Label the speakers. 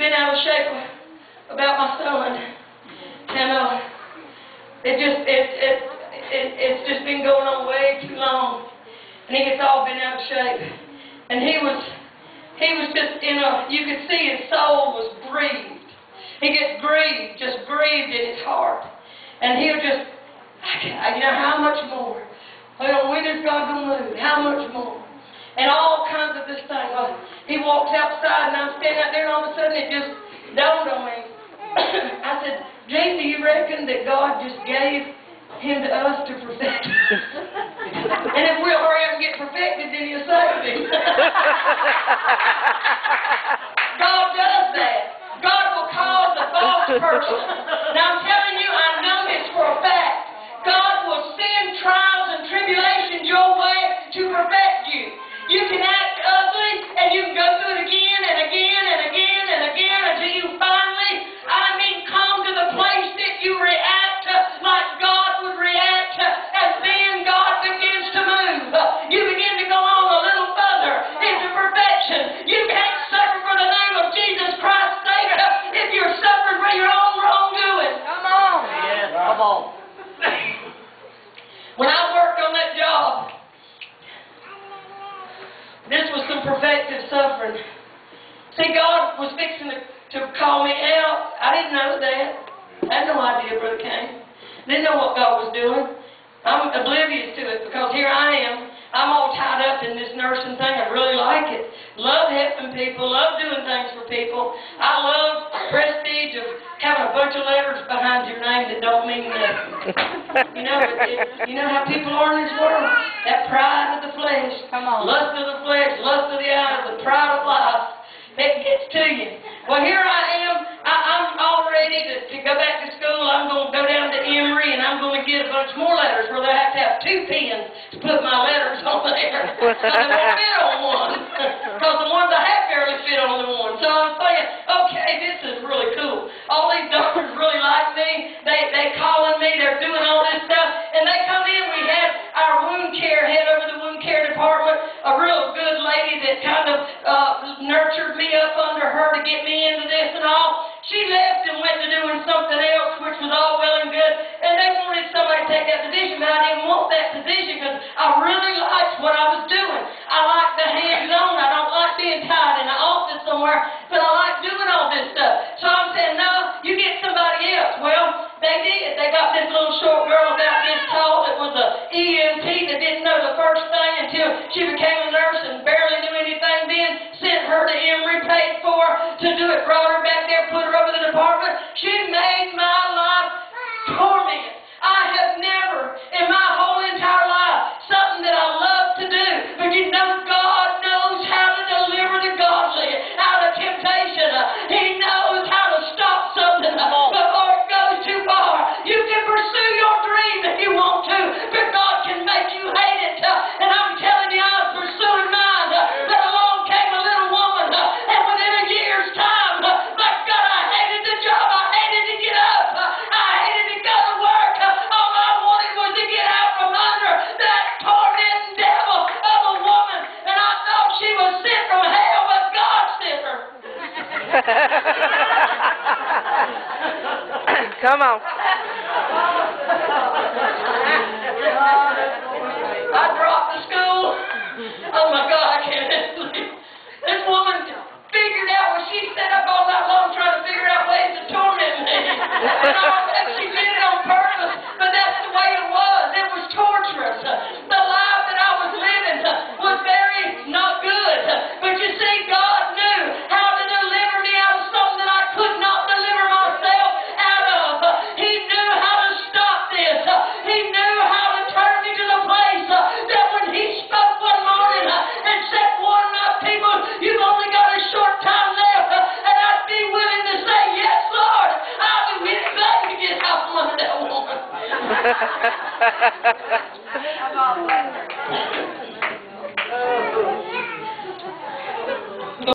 Speaker 1: been out of shape about my son, and it's just been going on way too long, and it's all been out of shape. And he was just you could see his soul was grieved. He gets grieved, just grieved in his heart, and he'll just, how much more? Well, when is God going to move? How much more? And all kinds of this thing. He walks outside, and I'm standing out there, and all of a sudden it just dawned on me. I said, Jane, do you reckon that God just gave him to us to perfect him? And if we'll hurry up and get perfected, then he'll save him. God does that. God will cause a false person. Now I'm telling you, I know this for a fact. God will send trials and tribulations your way to perfect you. You can act ugly, and you can go through it again and again and again and again until you finally, come to the place that you react like God would react, and then God begins to move. You begin to go on a little further into perfection. You can't suffer for the name of Jesus Christ's sake if you're suffering for your own wrongdoing. Come on.
Speaker 2: Yes, come on.
Speaker 1: When I worked on that job, this was some perfected suffering. See, God was fixing to call me out. I didn't know that. I had no idea, Brother Cain. Didn't know what God was doing. I'm oblivious to it because here I am. I'm all tied up in this nursing thing. I really like it. Love helping people. Love doing things for people. I love the prestige of having a bunch of letters behind your name that don't mean nothing. You know how people are in this world. That pride of the flesh.
Speaker 2: Come on.
Speaker 1: Lust of the flesh. Lust of the eyes. The pride of life. It gets to you. Well, here I am. I'm all ready to go back to school. I'm going to go down to Emory, and I'm going to get a bunch more letters where they have to have 2 pens to put my letters on there. Because they won't fit on one. Because the ones I have barely fit on the one. So I'm saying, okay, this is really cool. All these doctors really like me. They calling me. They're doing all this stuff. And they come in. We had our wound care head over the wound care department, a real good lady that kind of nurtured me up under her to get me into this and all. She left and went to doing something else, which was all well and good, and they wanted somebody to take that position, but I didn't want that position because I really liked what I was doing. I like the hands-on. I don't like being tied in an office somewhere, but I like doing all this stuff. So I'm saying, no, you get somebody else. Well, they did. They got this little short girl about this tall that was a EMT that didn't know the first thing until she became a nurse and barely knew anything then. Sent her to Emory, paid for her to do it, brought her back there, put her over the department. She made my life torment. I have never, in my whole entire life, something that I love to do. But you know, God knows how to deliver the godly out of temptation. He knows how to stop something before it goes too far. You can pursue your dream if you want to, but God can make you hate it. And I'm telling you, I was pursuing mine. But along came a little woman, and within a year's time, my God, I hated the job. I hated to get up. I hated to go to work. All I wanted was to get out from under that tormenting devil of a woman. And I thought she was sent from hell, but God sent her.
Speaker 2: Come on.
Speaker 1: I dropped the school. Oh my God, I can't believe this woman figured out when she sat up all night long trying to figure out ways to torment me. And all that, she did it on purpose, but that's the way it was. It was torturous. The life that I was living was very not good. But you see, God knew how to deliver me out of something that I could not deliver myself out of. He knew how to stop this. He knew how to turn me to the place that when He spoke one morning and said, "Warn my people, you've only got a short time left," and I'd be willing to say, "Yes, Lord, I'll do anything to get out from under that woman."